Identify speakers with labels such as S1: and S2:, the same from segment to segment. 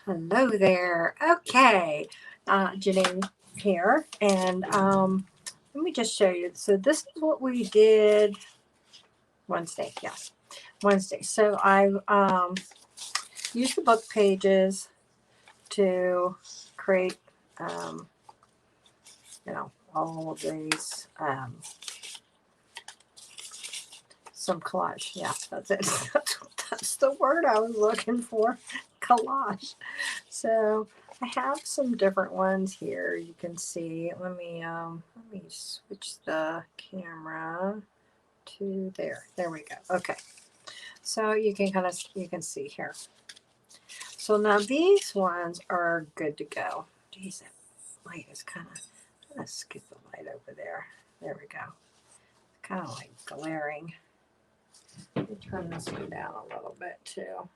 S1: Hello there. Okay, Janine here, and let me just show you. So this is what we did Wednesday. Yes, Wednesday. So I used the book pages to create, um, all of these some collage. Yeah, that's it. That's the word I was looking for. Collage. So I have some different ones here. You can see. Let me switch the camera to there. There we go. Okay. So you can see here. So now these ones are good to go. Geez, that light is kind of. Let's get the light over there. There we go. Kind of like glaring. Let me turn this one down a little bit too.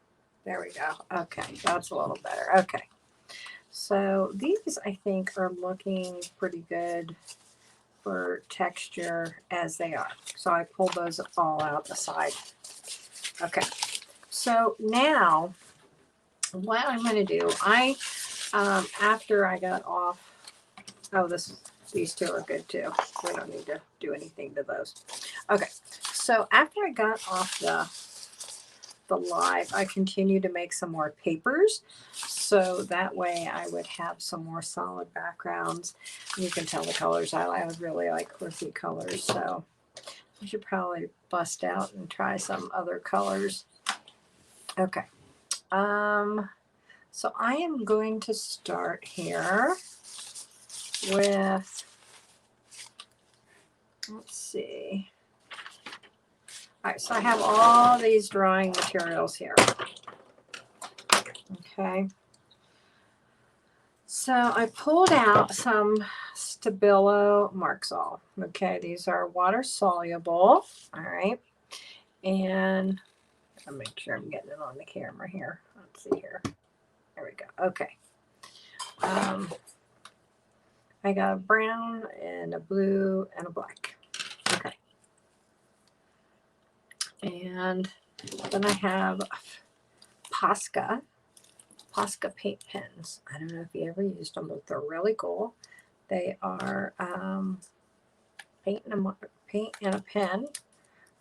S1: There we go. Okay, that's a little better. Okay. So these I think are looking pretty good for texture as they are. So I pulled those all out the side. Okay. So now what I'm going to do, after I got off, oh, these two are good too. We don't need to do anything to those. Okay. So after I got off the live, I continued to make some more papers. So that way I would have some more solid backgrounds. You can tell the colors. I would really like earthy colors. So I should probably bust out and try some other colors. Okay. So I am going to start here with, let's see. All right, so I have all these drawing materials here. Okay. So I pulled out some Stabilo Marxol. Okay, these are water soluble. All right. And I'll make sure I'm getting it on the camera here. Let's see here. There we go. Okay. I got a brown and a blue and a black. Okay. And then I have Posca paint pens. I don't know if you ever used them, but they're really cool. They are paint and a pen.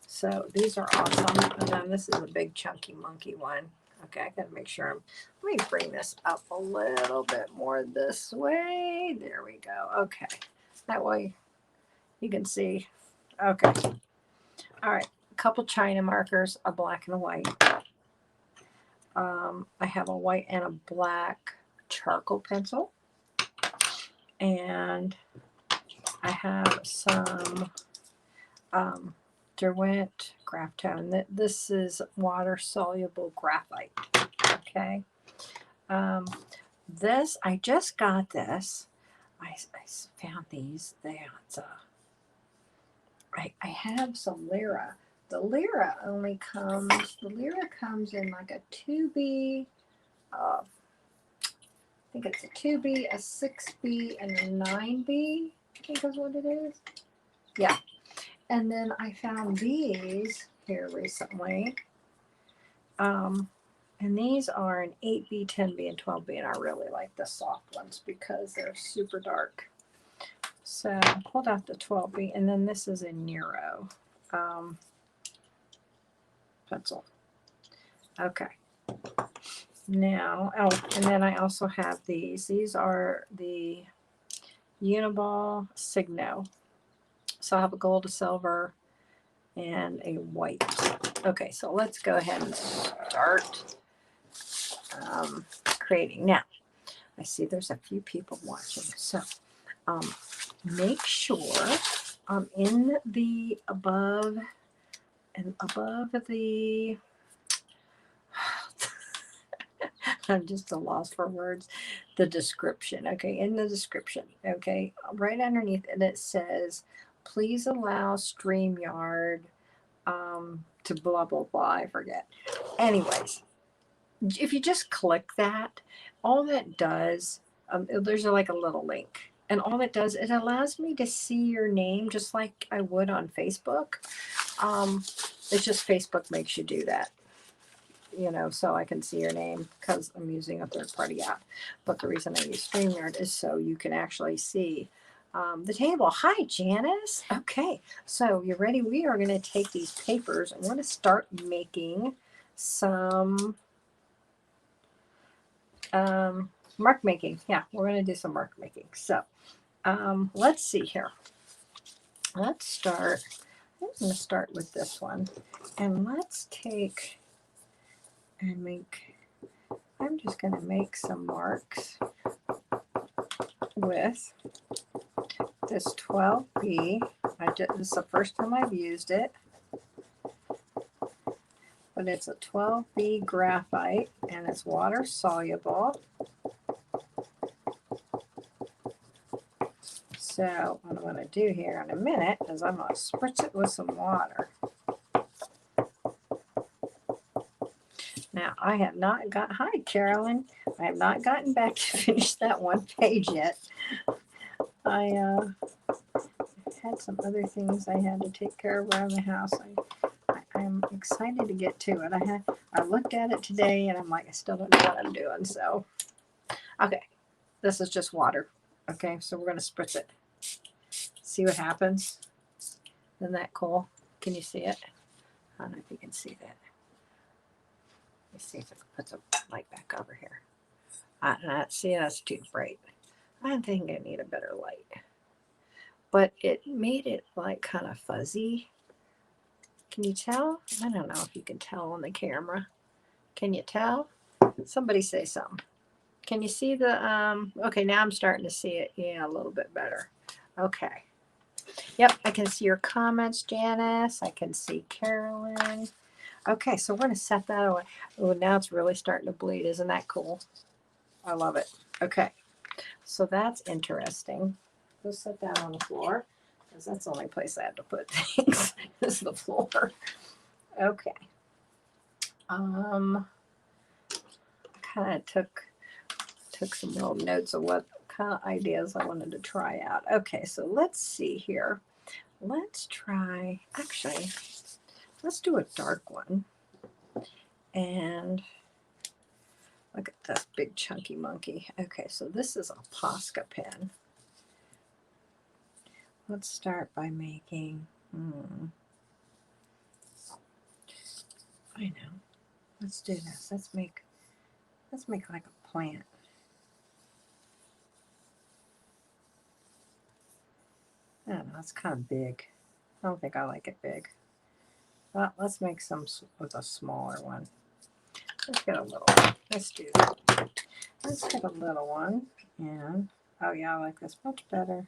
S1: So these are awesome. And then this is a big chunky monkey one. Okay, I gotta make sure let me bring this up a little bit more this way. There we go. Okay. That way you can see. Okay. All right. A couple China markers, a black and a white. I have a white and a black charcoal pencil. And I have some Derwent Graphitone. This is water soluble graphite. Okay. This, I just got this. I found these. I have some Lyra. The Lyra comes in like a 2B, I think it's a 2B, a 6B, and a 9B, I think is what it is. Yeah. And then I found these here recently. And these are an 8B, 10B, and 12B, and I really like the soft ones because they're super dark. So I pulled out the 12B, and then this is a Nero pencil. Okay. Now, and then I also have these. These are the Uniball Signo. So I have a gold, a silver, and a white. Okay, so let's go ahead and start creating. Now, I see there's a few people watching. So make sure in the above the I'm just a loss for words. The description. Okay, in the description. Okay, right underneath it, it says, please allow StreamYard to blah, blah, blah. I forget. Anyways, if you just click that, all that does, there's like a little link. And all it does, it allows me to see your name just like I would on Facebook. It's just Facebook makes you do that. you know, so I can see your name because I'm using a third-party app. But the reason I use StreamYard is so you can actually see the table. Hi, Janice. Okay, so you ready? We are going to take these papers and we're going to start making some mark making. Yeah, we're going to do some mark making. So let's see here. Let's start. I'm going to start with this one. And let's take and make, I'm just going to make some marks with this 12B. This is the first time I've used it, but it's a 12B graphite and it's water soluble. So what I'm going to do here in a minute is I'm going to spritz it with some water. Now I have not got, hi Carolyn, I have not gotten back to finish that one page yet. I had some other things I had to take care of around the house. I'm excited to get to it. I looked at it today and I'm like, I still don't know what I'm doing. So, okay, this is just water. Okay, so we're going to spritz it. See what happens. Isn't that cool? Can you see it? I don't know if you can see that. Let me see if I can put the light back over here. See, that's too bright. I think I need a better light. But it made it like kind of fuzzy. Can you tell? I don't know if you can tell on the camera. Can you tell? Somebody say something. Can you see the, okay, now I'm starting to see it. Yeah, a little bit better. Okay. Yep, I can see your comments, Janice. I can see Carolyn. Okay, so we're going to set that away. Oh, now it's really starting to bleed. Isn't that cool? I love it. Okay, so that's interesting. Go set that on the floor because that's the only place I have to put things is the floor. Okay. Kind of took some little notes of what kind of ideas I wanted to try out. Okay, so let's see here. Let's try, actually, let's do a dark one. And look at this big chunky monkey. Okay, so this is a Posca pen. Let's start by making, I know. Let's do this. Let's make like a plant. I don't know, it's kind of big. I don't think I like it big. Well, let's make some with a smaller one. Let's get a little one. Let's get a little one. And, oh yeah, I like this much better.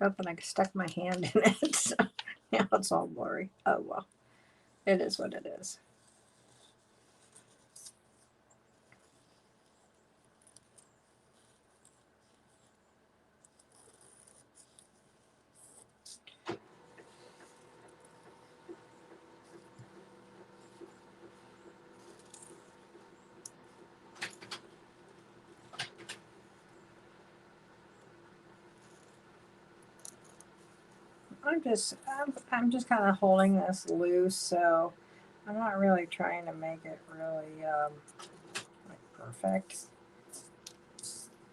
S1: Oh, but I stuck my hand in it, so now it's all blurry. Oh well, it is what it is. I'm just kind of holding this loose, so I'm not really trying to make it really like perfect.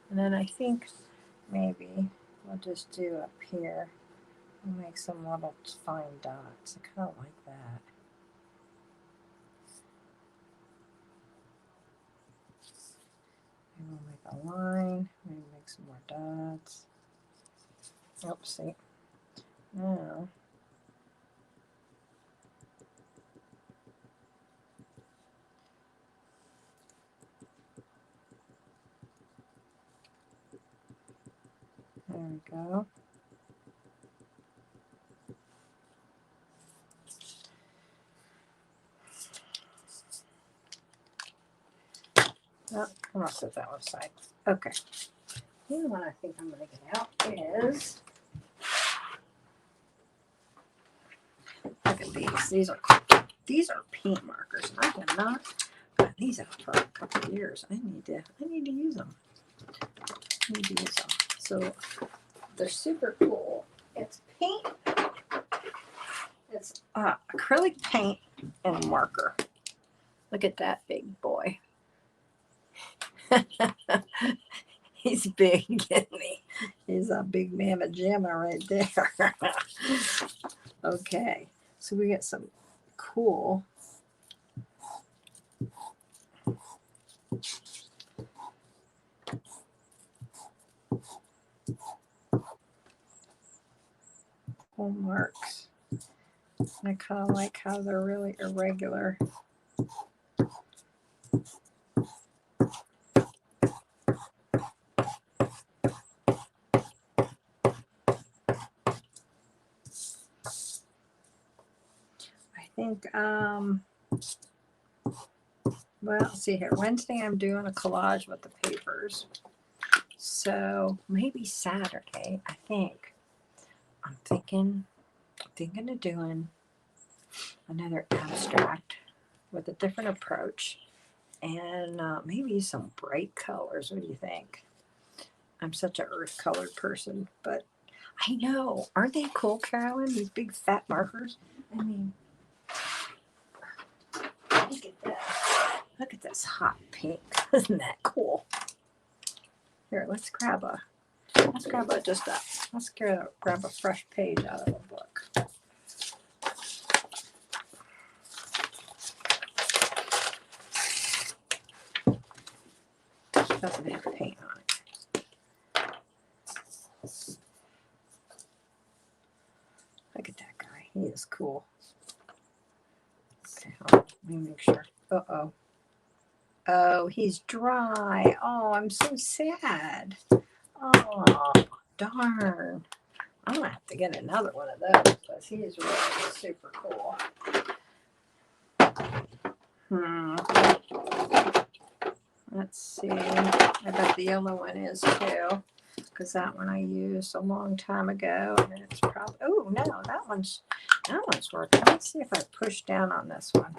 S1: And then I think maybe we'll just do up here. We'll make some little fine dots. I kind of like that. And we'll make a line. Maybe make some more dots. Oopsie. Now. There we go. Oh, I'm gonna set that one aside. Okay. The other one I think I'm gonna get out is, look at these. These are paint markers. I have not got these out for a couple of years. I need to use them. So they're super cool. It's paint is acrylic paint and marker. Look at that big boy. He's big, isn't he? He's a big mamma jamma right there. Okay, so we get some cool marks. I kind of like how they're really irregular. I think, well, see here, Wednesday I'm doing a collage with the papers. So maybe Saturday, I think. I'm thinking of doing another abstract with a different approach and maybe some bright colors. What do you think? I'm such an earth colored person, but I know, aren't they cool, Carolyn? These big fat markers. I mean, look at this. Look at this hot pink. Isn't that cool? Here, let's grab a fresh page out of the book. Doesn't have paint on it. Look at that guy. He is cool. Okay, let me make sure. Uh-oh. Oh, he's dry. Oh, I'm so sad. Oh, darn. I'm going to have to get another one of those because he is really super cool. Let's see. I bet the yellow one is too, because that one I used a long time ago, and it's probably. Oh no, that one's working. Let's see if I push down on this one.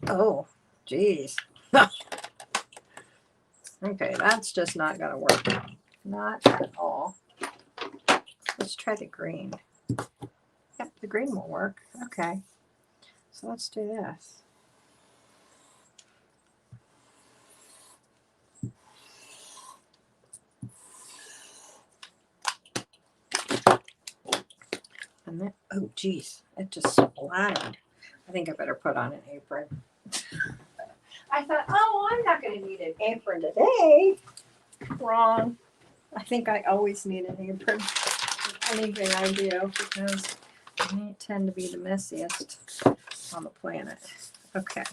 S1: Oh, geez. Okay, that's just not going to work. Not at all. Let's try the green. Yep, the green will work. Okay, so let's do this. And then, oh geez, it just splattered. I think I better put on an apron. I thought, oh, I'm not going to need an apron today. Wrong. I think I always need an apron with anything I do because I tend to be the messiest on the planet. Okay.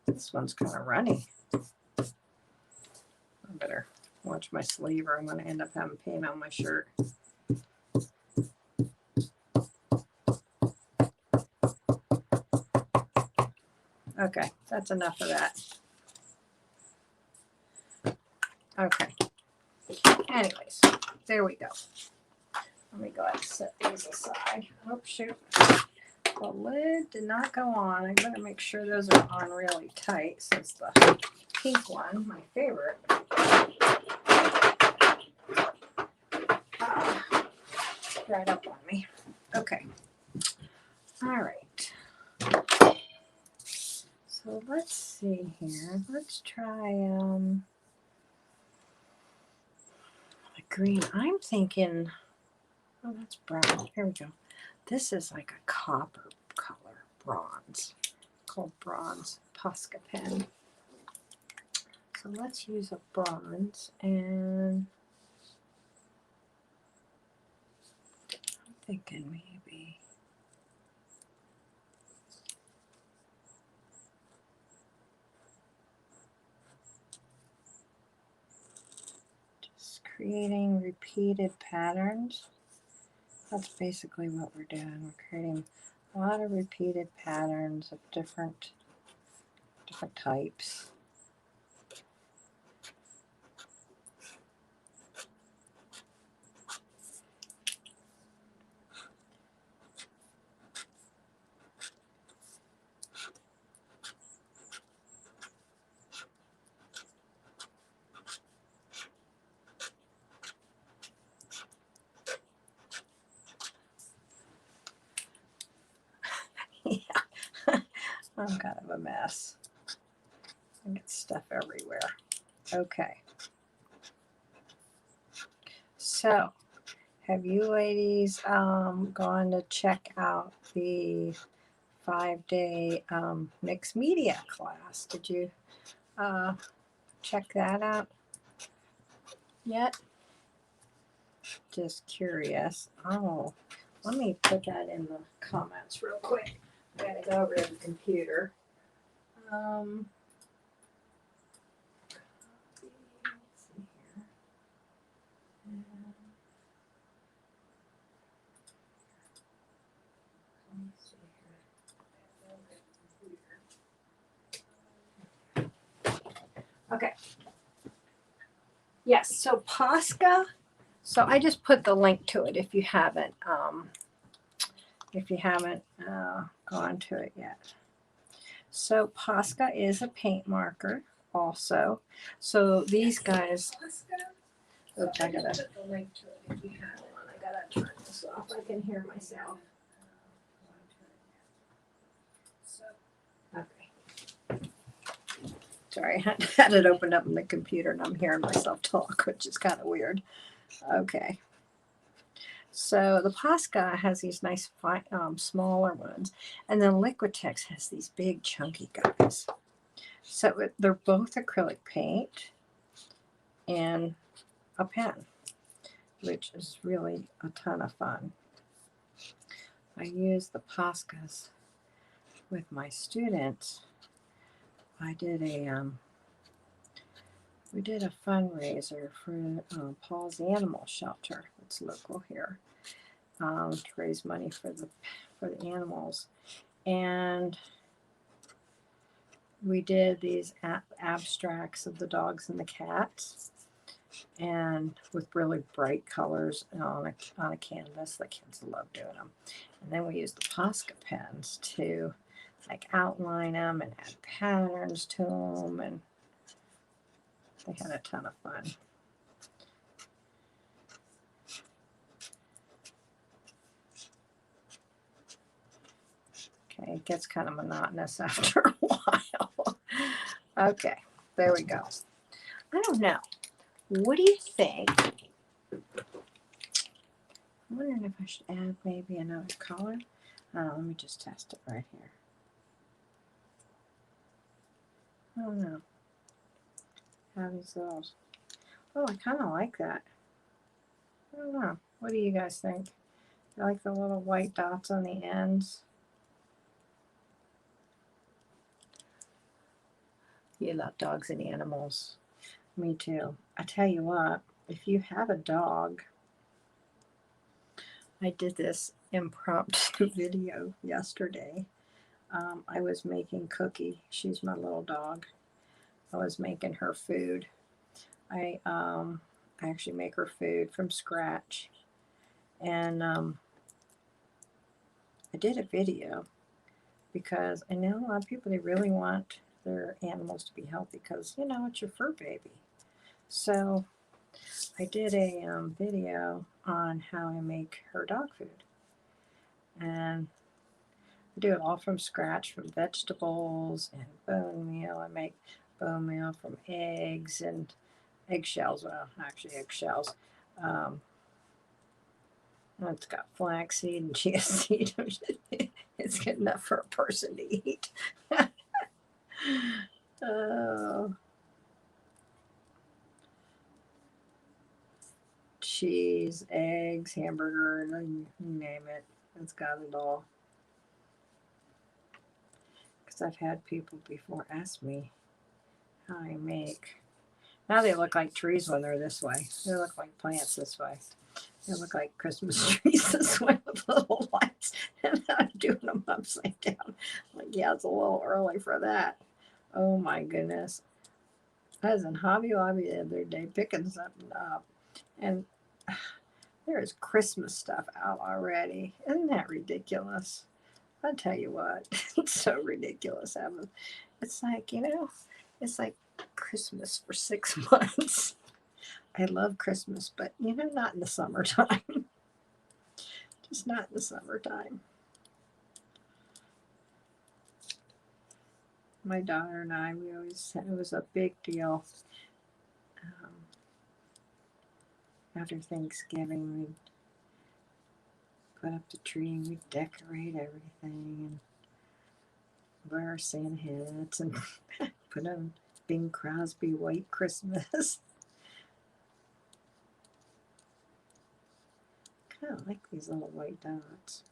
S1: This one's kind of runny. I better watch my sleeve or I'm going to end up having paint on my shirt. Okay, that's enough of that. Okay. Anyways, there we go. Let me go ahead and set these aside. Oh, shoot. The lid did not go on. I better make sure those are on really tight since the pink one, my favorite, right up on me. Okay. All right. So let's see here. Let's try the green. I'm thinking, oh, that's brown. Here we go. This is like a copper color, bronze, called bronze Posca pen. So let's use a bronze, and I'm thinking maybe just creating repeated patterns. That's basically what we're doing. We're creating a lot of repeated patterns of different types. I'm kind of a mess. I get stuff everywhere. Okay. So, have you ladies gone to check out the 5-day mixed media class? Did you check that out yet? Just curious. Oh, let me put that in the comments real quick. I gotta go over to the computer. Let's see here. Let me see here. Okay. Yes, so Posca. So I just put the link to it if you haven't gone to it yet. So Posca is a paint marker also. So these guys. Oops, I gotta put the link to it if you haven't. I gotta turn this off. I can hear myself. Okay. Sorry, I had it opened up in the computer and I'm hearing myself talk, which is kind of weird. Okay. So the Posca has these nice smaller ones, and then Liquitex has these big chunky guys. So they're both acrylic paint and a pen, which is really a ton of fun. I use the Poscas with my students. I did we did a fundraiser for Paul's Animal Shelter. It's local here, to raise money for the animals, and we did these abstracts of the dogs and the cats, and with really bright colors on a canvas. The kids love doing them, and then we used the Posca pens to like outline them and add patterns to them, and they had a ton of fun. Okay, it gets kind of monotonous after a while. Okay, there we go. I don't know. What do you think? I'm wondering if I should add maybe another color. Let me just test it right here. I don't know. How these little. Oh, I kind of like that. I don't know. What do you guys think? I like the little white dots on the ends. You love dogs and animals. Me too. I tell you what, if you have a dog, I did this impromptu video yesterday. I was making Cookie. She's my little dog. I was making her food. I actually make her food from scratch. And I did a video because I know a lot of people, they really want their animals to be healthy because, you know, it's your fur baby. So I did a video on how I make her dog food. And I do it all from scratch, from vegetables and bone meal. I make bone meal from eggs and eggshells. Well, actually eggshells. It's got flaxseed and chia seed. It's good enough for a person to eat. Cheese, eggs, hamburger, you name it. It's got it all. Because I've had people before ask me how I make. Now they look like trees when they're this way. They look like plants this way. They look like Christmas trees this way with little lights. And I'm doing them upside down. Like, yeah, it's a little early for that. Oh my goodness. I was in Hobby Lobby the other day picking something up. And there is Christmas stuff out already. Isn't that ridiculous? I'll tell you what. It's so ridiculous. It's like, you know, it's like Christmas for 6 months. I love Christmas, but, you know, not in the summertime. Just not in the summertime. My daughter and I, we always said it was a big deal. After Thanksgiving, we'd put up the tree and we'd decorate everything and wear our Santa hats and put on Bing Crosby White Christmas. Kind of like these little white dots,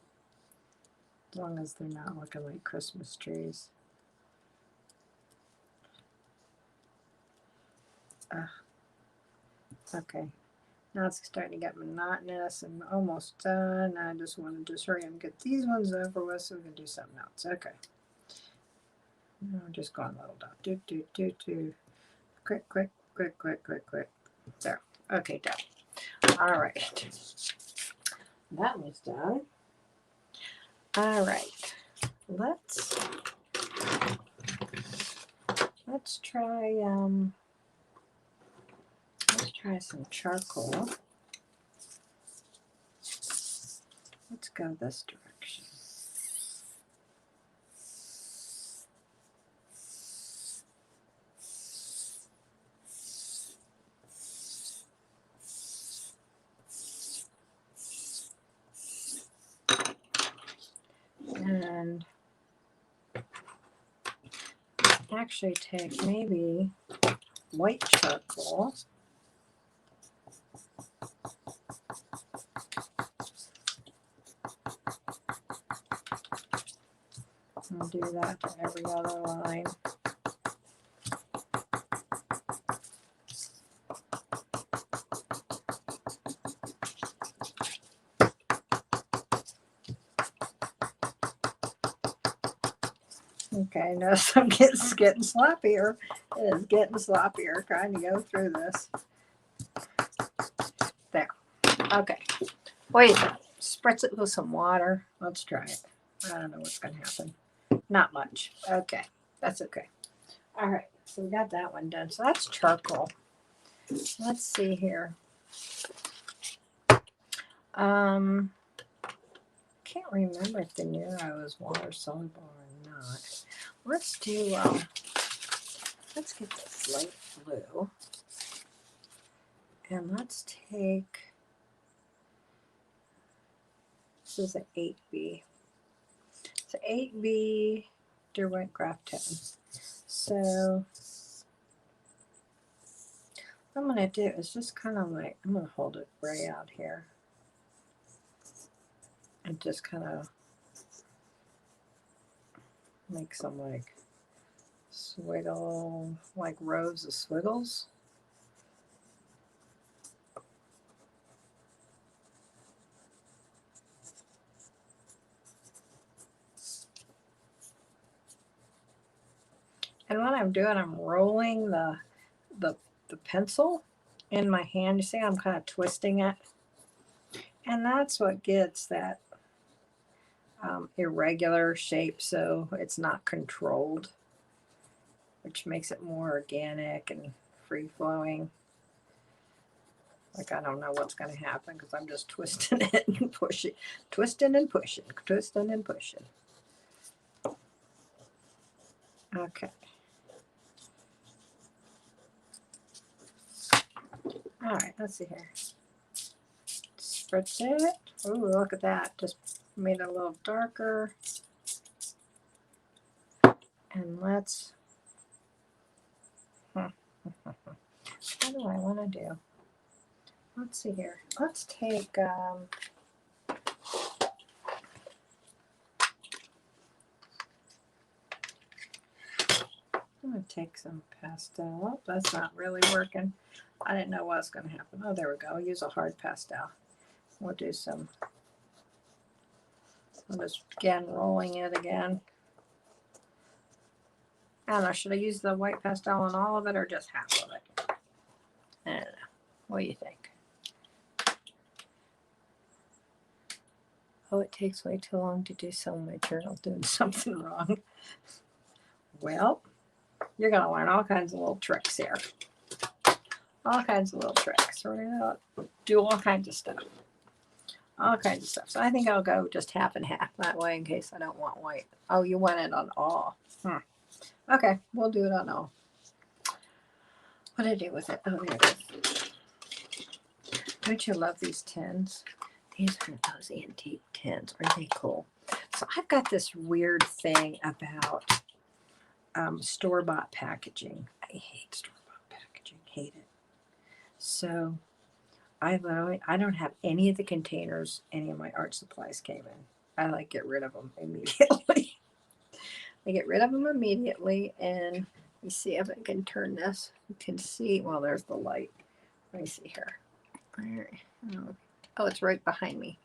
S1: as long as they're not looking like Christmas trees. Okay, now it's starting to get monotonous and almost done. I just want to just hurry and get these ones over with so we can do something else. Okay. Now I'm just going a little dot. Do, do, do, do. Quick, quick, quick, quick, quick, quick. There. Okay, done. All right. That one's done. All right. Let's try some charcoal. Let's go this direction. And actually take maybe white charcoal. I'll do that to every other line. Okay, now I'm getting sloppier. It is getting sloppier trying to go through this. There. Okay. Wait, spritz it with some water. Let's try it. I don't know what's going to happen. Not much. Okay, that's okay. All right, so we got that one done. So that's charcoal. Let's see here. Can't remember if they knew I was water soluble or not. Let's do. Let's get this light blue, and let's take. This is an 8B. It's an 8B Derwent Graph Tone. So what I'm going to do is just kind of like, I'm going to hold it way out here. And just kind of make some like swiggle, like rows of squiggles. And what I'm doing, I'm rolling the pencil in my hand. You see, I'm kind of twisting it. And that's what gets that irregular shape, so it's not controlled, which makes it more organic and free-flowing. Like, I don't know what's going to happen because I'm just twisting it and pushing, twisting and pushing, twisting and pushing. Okay. All right, let's see here. Spritz it. Oh, look at that. Just made it a little darker. And let's, what do I want to do? Let's see here. Let's take, I'm going to take some pastel. Oh, that's not really working. I didn't know what was going to happen. Oh, there we go. I'll use a hard pastel. We'll do some, I'm just again rolling it again. I don't know, should I use the white pastel on all of it or just half of it? I don't know. What do you think? Oh, it takes way too long to do so in my journal, doing something wrong. Well, you're going to learn all kinds of little tricks here. All kinds of little tricks. We're going to do all kinds of stuff. All kinds of stuff. So I think I'll go just half and half that way in case I don't want white. Oh, you want it on all. Okay, we'll do it on all. What did I do with it? Oh, there it is. Don't you love these tins? These are those antique tins. Aren't they cool? So I've got this weird thing about store-bought packaging. I hate store-bought packaging. Hate it. So I don't have any of the containers any of my art supplies came in. I like get rid of them immediately. I get rid of them immediately, and you see if I can turn this. You can see, well, there's the light. Let me see here. Oh, it's right behind me.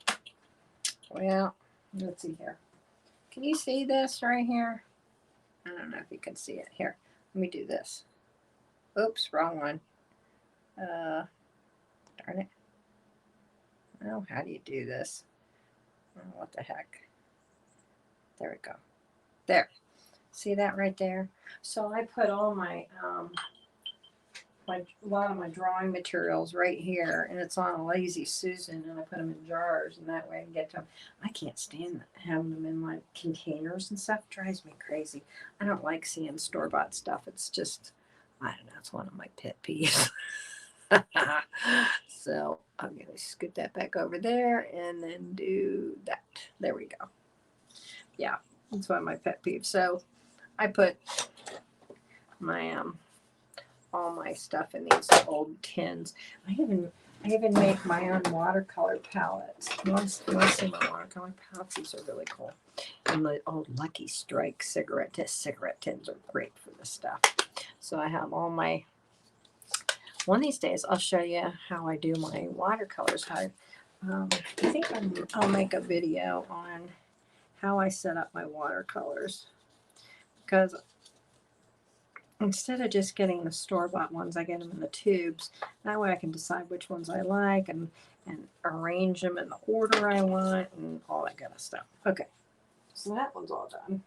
S1: Well, let's see here. Can you see this right here? I don't know if you can see it. Here, let me do this. Oops, wrong one. Darn it. Oh, how do you do this? Oh, what the heck? There we go. There. See that right there? So I put all my a lot of my drawing materials right here, and it's on a Lazy Susan, and I put them in jars, and that way I can get them. I can't stand having them in like containers and stuff. It drives me crazy. I don't like seeing store-bought stuff. It's just, I don't know, it's one of my pet peeves. So I'm going to scoot that back over there and then do that. There we go. Yeah, that's one of my pet peeves. So I put my all my stuff in these old tins. I even make my own watercolor palettes. You want to see my watercolor palettes? These are really cool. And the old Lucky Strike cigarette tins are great for this stuff. So I have all my. One of these days, I'll show you how I do my watercolors. I think I'll make a video on how I set up my watercolors, because instead of just getting the store-bought ones, I get them in the tubes. That way I can decide which ones I like and arrange them in the order I want and all that kind of stuff. Okay, so that one's all done.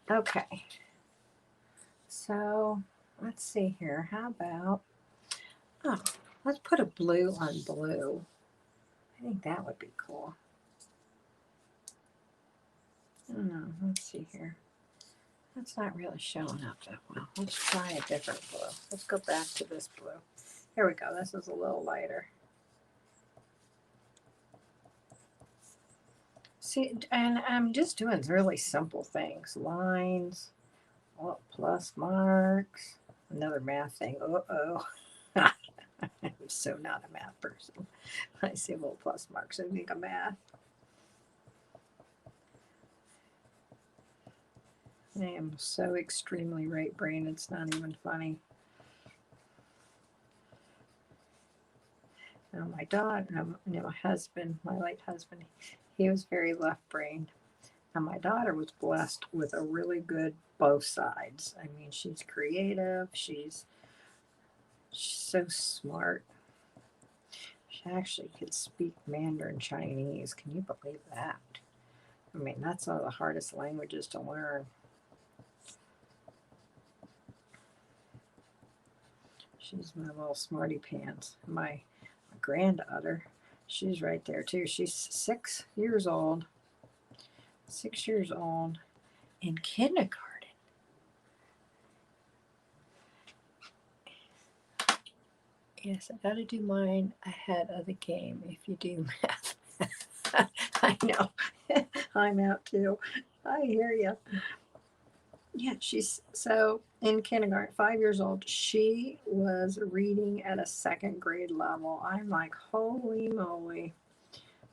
S1: Okay, so let's see here. How about, oh, let's put a blue on blue. I think that would be cool. I don't know. Let's see here. That's not really showing up that well. Let's try a different blue. Let's go back to this blue. Here we go. This is a little lighter. See, and I'm just doing really simple things. Lines, plus marks, another math thing. Uh-oh. I'm so not a math person. I see little plus marks. I think I'm math. I am so extremely right-brained, it's not even funny. Now my daughter, my husband, my late husband, he was very left-brained. And my daughter was blessed with a really good both sides. I mean, she's creative. She's so smart. She actually could speak Mandarin Chinese. Can you believe that? I mean, that's one of the hardest languages to learn. She's my little smarty pants. My granddaughter, she's right there too. She's 6 years old. 6 years old in kindergarten. Yes, I gotta do mine ahead of the game if you do math. I know. I'm out too. I hear you. Yeah, she's so in kindergarten, 5 years old. She was reading at a second grade level. I'm like, holy moly.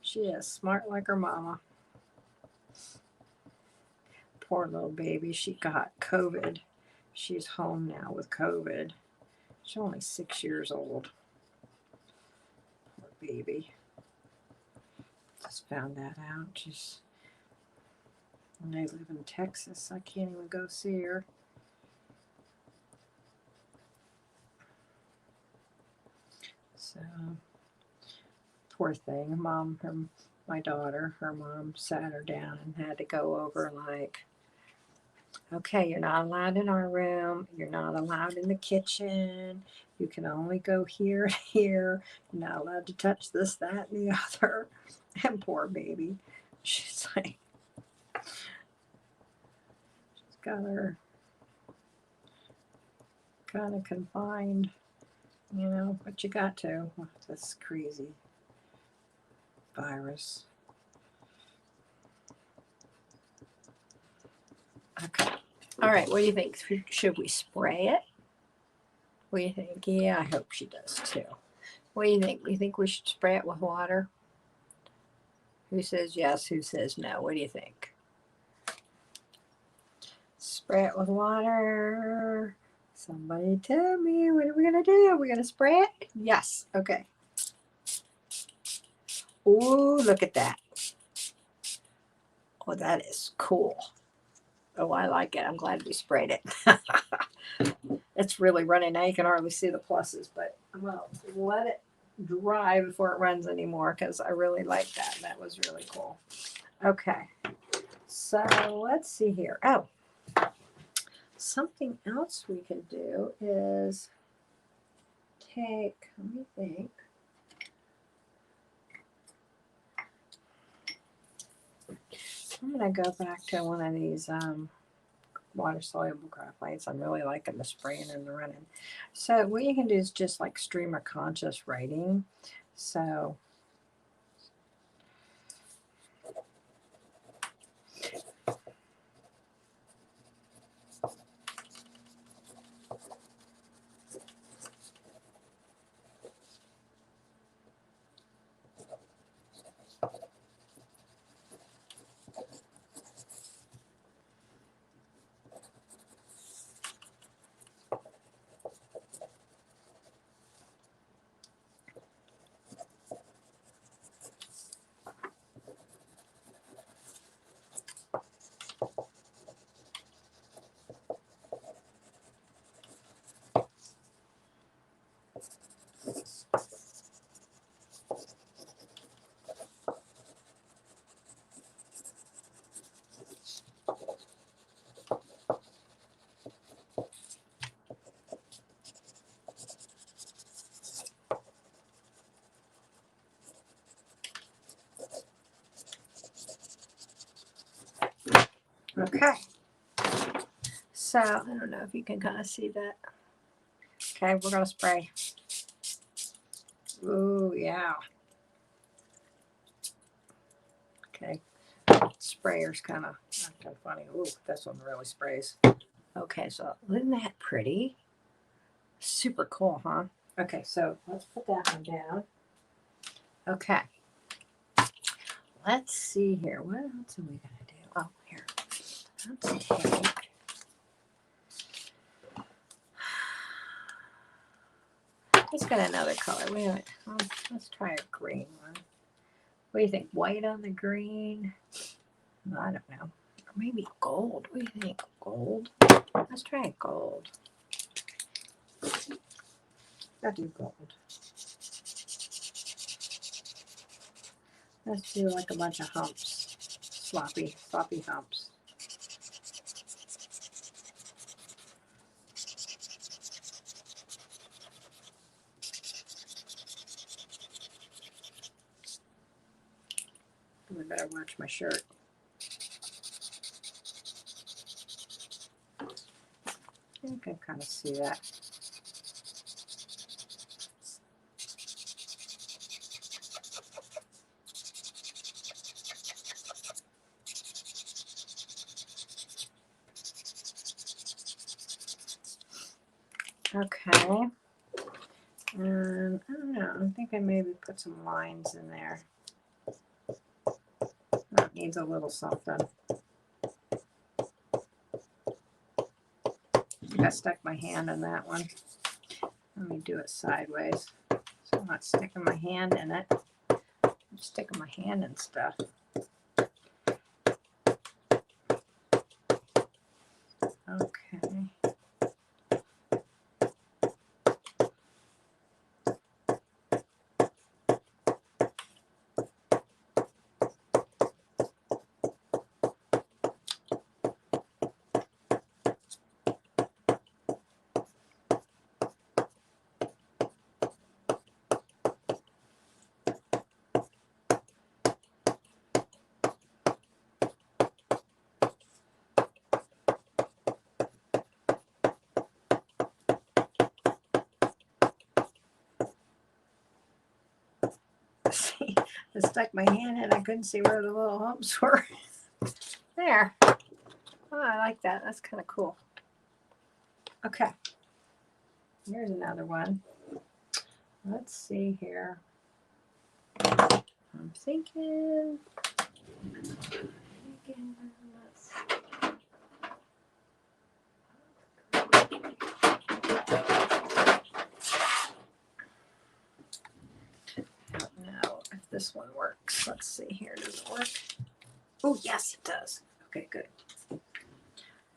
S1: She is smart like her mama. Poor little baby. She got COVID. She's home now with COVID. She's only 6 years old. Poor baby. Just found that out. She's, and I live in Texas. I can't even go see her. So, poor thing. My daughter, her mom sat her down and had to go over like, okay, you're not allowed in our room. You're not allowed in the kitchen. You can only go here and here. You're not allowed to touch this, that, and the other. And poor baby. She's like, she's together, kind of confined, you know, but you got to. This crazy virus. Okay. All right. What do you think? Should we spray it? What do you think? Yeah, I hope she does too. What do you think? You think we should spray it with water? Who says yes? Who says no? What do you think? Spray it with water. Somebody tell me, what are we going to do? Are we going to spray it? Yes. Okay. Ooh, look at that. Oh, that is cool. Oh, I like it. I'm glad we sprayed it. It's really running. Now you can hardly see the pluses, but I'm going to let it dry before it runs anymore because I really like that. That was really cool. Okay. So let's see here. Oh, something else we can do is take, let me think. I'm going to go back to one of these water-soluble graphites. I'm really liking the spraying and the running. So what you can do is just like stream of conscious writing. So okay. So I don't know if you can kind of see that. Okay, we're going to spray. Ooh, yeah. Okay. Sprayer's kind of funny. Ooh, this one really sprays. Okay, so isn't that pretty? Super cool, huh? Okay, so let's put that one down. Okay. Let's see here. What else are we going to do? Oh, here. Let's take. Let's get another color. Wait a minute. Let's try a green one. What do you think? White on the green? I don't know. Or maybe gold. What do you think? Gold? Let's try gold. I'll do gold. Let's do like a bunch of humps. Sloppy humps. I better watch my shirt. I can kind of see that. Okay. I don't know. I'm thinking maybe put some lines in there. That needs a little something. I stuck my hand in that one. Let me do it sideways. So I'm not sticking my hand in it. I'm sticking my hand in stuff. Okay. I stuck my hand in, I couldn't see where the little humps were. There. Oh, I like that. That's kind of cool. Okay. Here's another one. Let's see here. I'm thinking. Let's I don't know if this one works. Let's see here. Does it work? Oh, yes, it does. Okay, good.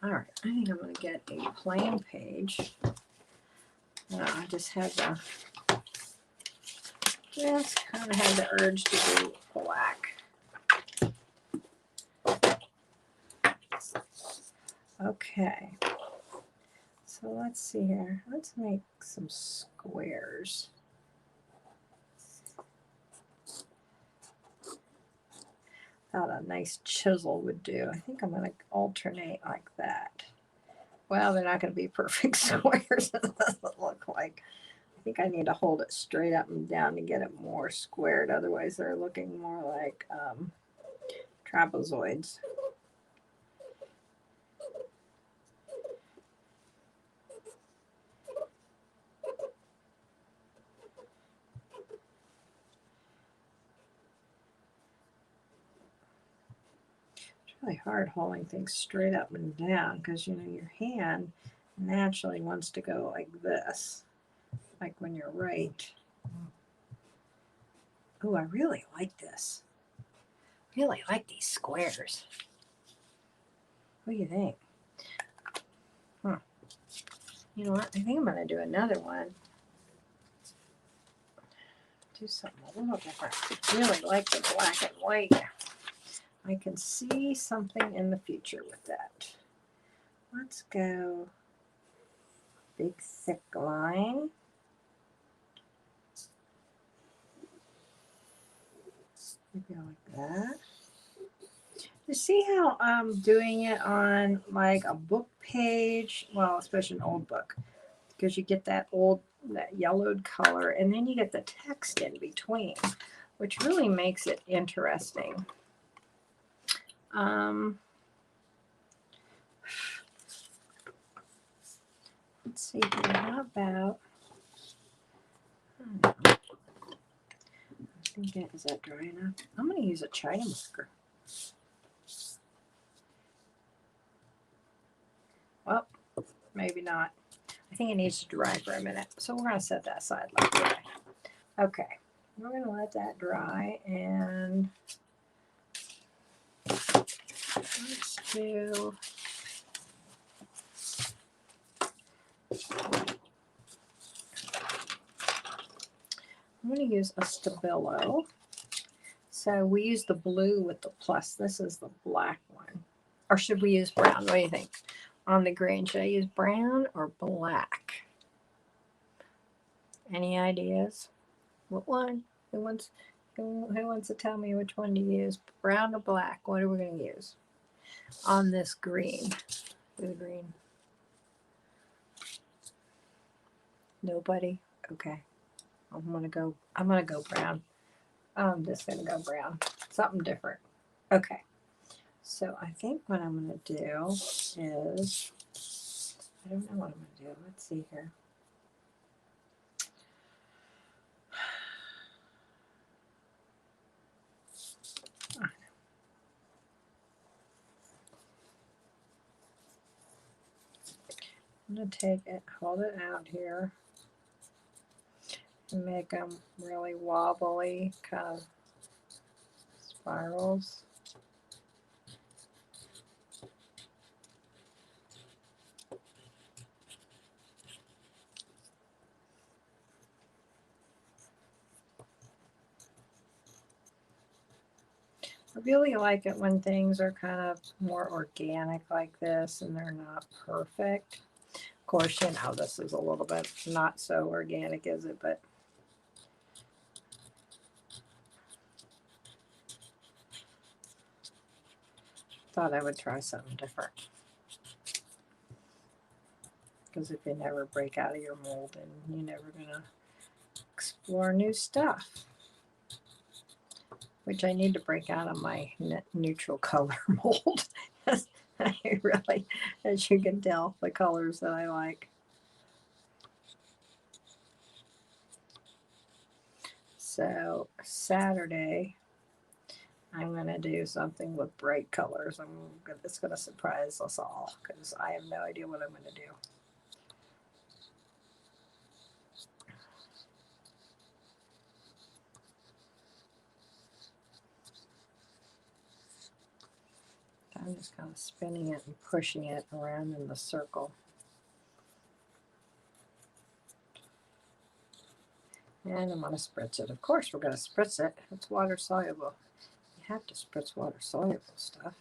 S1: All right. I think I'm going to get a plain page. I just kind of had the urge to do black. Okay. So let's see here. Let's make some squares. Thought a nice chisel would do. I think I'm going to alternate like that. Well, they're not going to be perfect squares. It doesn't look like. I think I need to hold it straight up and down to get it more squared. Otherwise, they're looking more like trapezoids. It's really hard holding things straight up and down because, you know, your hand naturally wants to go like this, like when you're right. Oh, I really like this. Really like these squares. What do you think? You know what? I think I'm going to do another one. Do something a little different. I really like the black and white. I can see something in the future with that. Let's go big thick line. Maybe like that. You see how I'm doing it on like a book page? Well, especially an old book, because you get that yellowed color, and then you get the text in between, which really makes it interesting. Let's see here. How about? I don't know. I'm thinking, is that dry enough? I'm going to use a China marker. Well, maybe not. I think it needs to dry for a minute. So we're going to set that aside like that. Okay. We're going to let that dry, and let's do I'm going to use a Stabilo. So we use the blue with the plus. This is the black one. Or should we use brown? What do you think? On the green, should I use brown or black? Any ideas? What one? Who wants to tell me which one to use? Brown or black? What are we going to use on this green? The green. Nobody? Okay. I'm gonna go brown. I'm just gonna go brown. Something different. Okay. So I think what I'm gonna do is, I don't know what I'm gonna do. Let's see here. I'm gonna take it, hold it out here, and make them really wobbly, kind of spirals. I really like it when things are kind of more organic like this and they're not perfect. Of course, you know, this is a little bit not so organic, is it? But thought I would try something different. Because if you never break out of your mold, then you're never going to explore new stuff. which I need to break out of my neutral color mold. I really, as you can tell, the colors that I like. So Saturday, I'm going to do something with bright colors. It's going to surprise us all because I have no idea what I'm going to do. I'm just kind of spinning it and pushing it around in the circle. And I'm going to spritz it. Of course, we're going to spritz it. It's water soluble. You have to spritz water soluble stuff.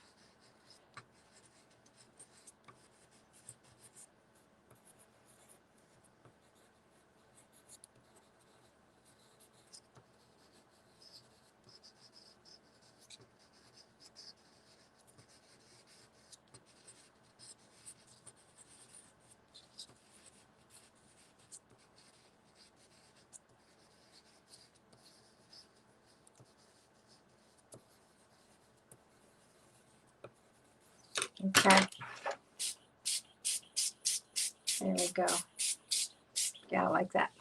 S1: Okay. There we go. Yeah, I like that.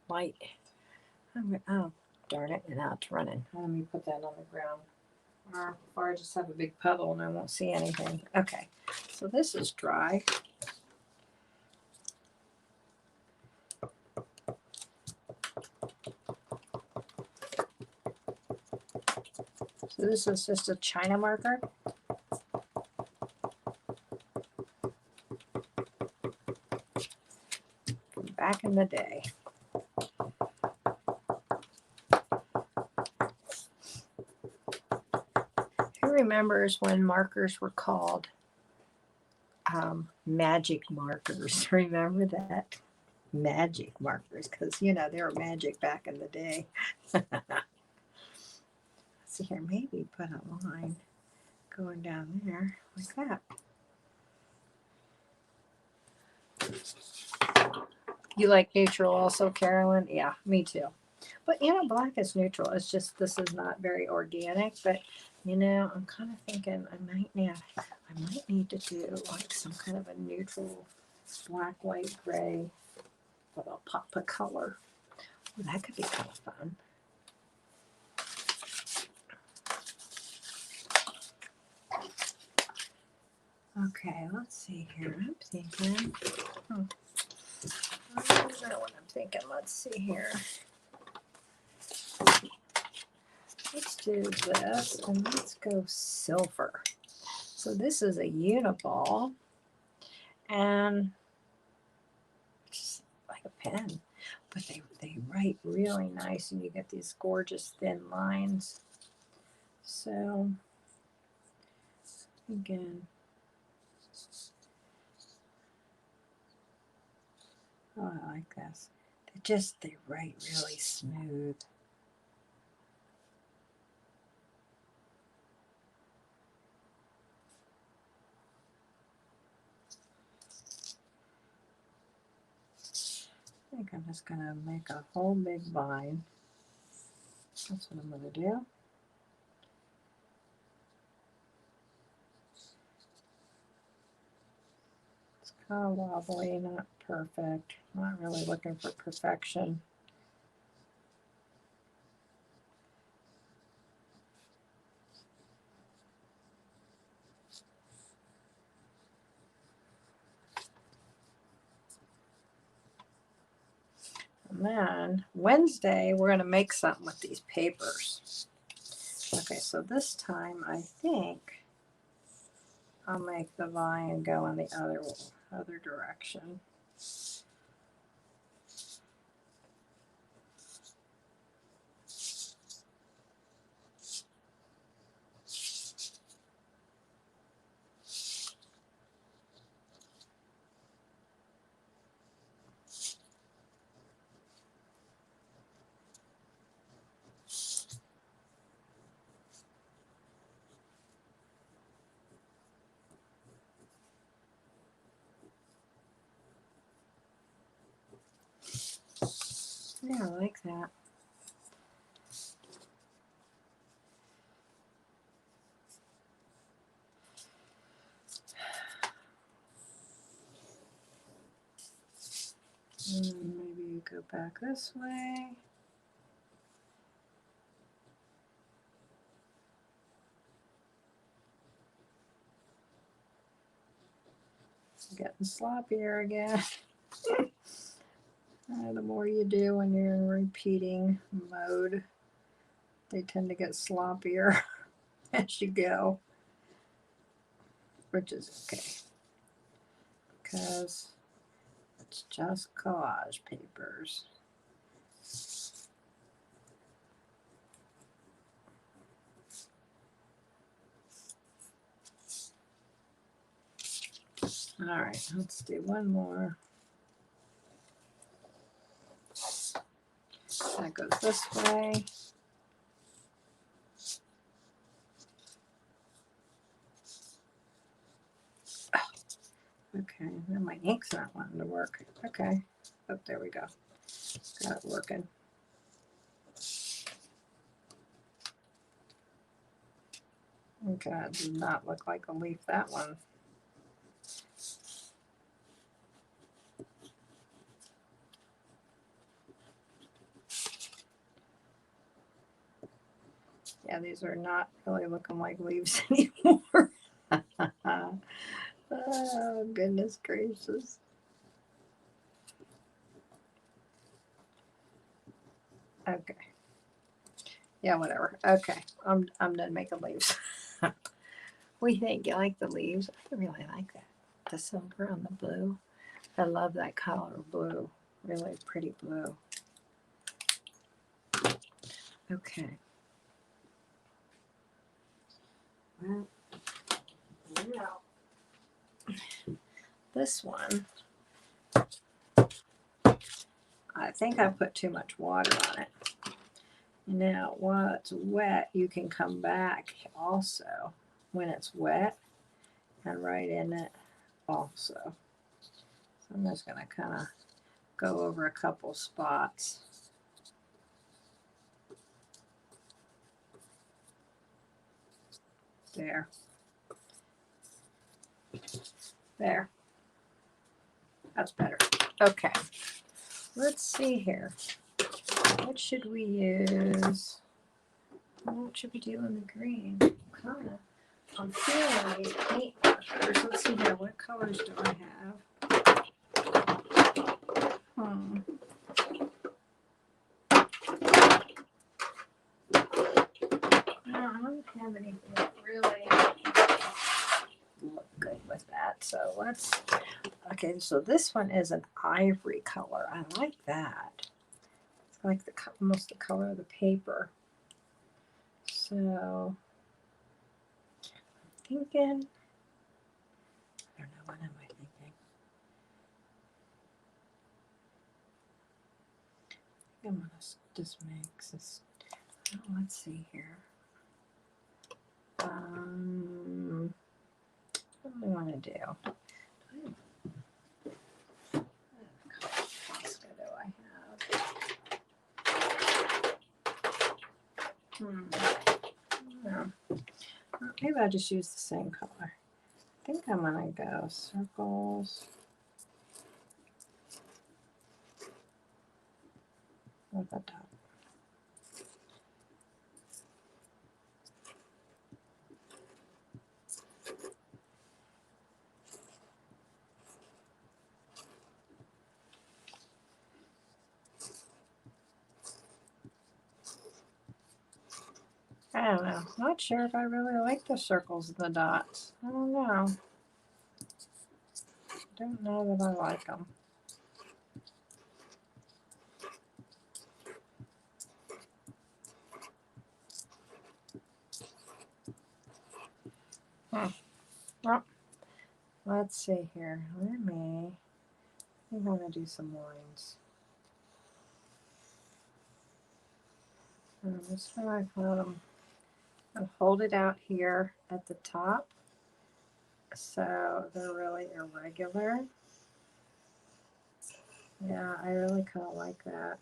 S1: Light. Oh, darn it. Now it's running. Let me put that on the ground. Or I just have a big puddle and I won't see anything. Okay. So this is dry. So this is just a China marker. From back in the day. Who remembers when markers were called magic markers? Remember that? Magic markers, because you know they were magic back in the day. Let's see here, maybe put a line going down there like that. You like neutral also, Carolyn? Yeah, me too. But you know, black is neutral. It's just this is not very organic. But you know, I'm kind of thinking I might need to do like some kind of a neutral black, white, gray, with a pop of color. Well, that could be kind of fun. Okay, let's see here. I'm thinking. I don't know what I'm thinking. Let's see here. Let's do this and let's go silver. So this is a uniball and it's like a pen, but they write really nice and you get these gorgeous thin lines. So again, oh, I like this. They write really smooth. I think I'm just going to make a whole big vine. That's what I'm going to do. It's kind of wobbly, not perfect. Not really looking for perfection. And then Wednesday, we're going to make something with these papers. Okay, so this time I think I'll make the vine go in the other direction. Yeah, I like that. Maybe you go back this way. Getting sloppier again. The more you do when you're in repeating mode, they tend to get sloppier as you go, which is okay because it's just collage papers. All right, let's do one more. That goes this way. Okay, now my ink's not wanting to work. Okay, oh, there we go. Got it working. Okay, that does not look like a leaf, that one. Yeah, these are not really looking like leaves anymore. Oh, goodness gracious. Okay. Yeah, whatever. Okay, I'm done making leaves. We think you like the leaves. I really like that. The silver and the blue. I love that color blue. Really pretty blue. Okay. Well, now this one, I think I put too much water on it. Now, while it's wet, you can come back also when it's wet and write in it also. So I'm just going to kind of go over a couple spots. There. There. That's better. Okay. Let's see here. What should we use? What should we do in the green? I'm feeling these paint markers. Let's see here. What colors do I have? No, I don't have anything that really look good with that. So let's, okay, so this one is an ivory color. I like that. It's like almost the color of the paper. So I'm thinking, I don't know, what am I thinking? I'm gonna just mix this. Oh, let's see here. What do I want to do? What pasta do I have? No. Maybe I'll just use the same color. I think I'm gonna go circles. At the top. I don't know. Not sure if I really like the circles and the dots. I don't know. Don't know that I like them. Well, let's see here. I'm going to do some lines. This way I put them. I'll hold it out here at the top so they're really irregular. Yeah, I really kind of like that.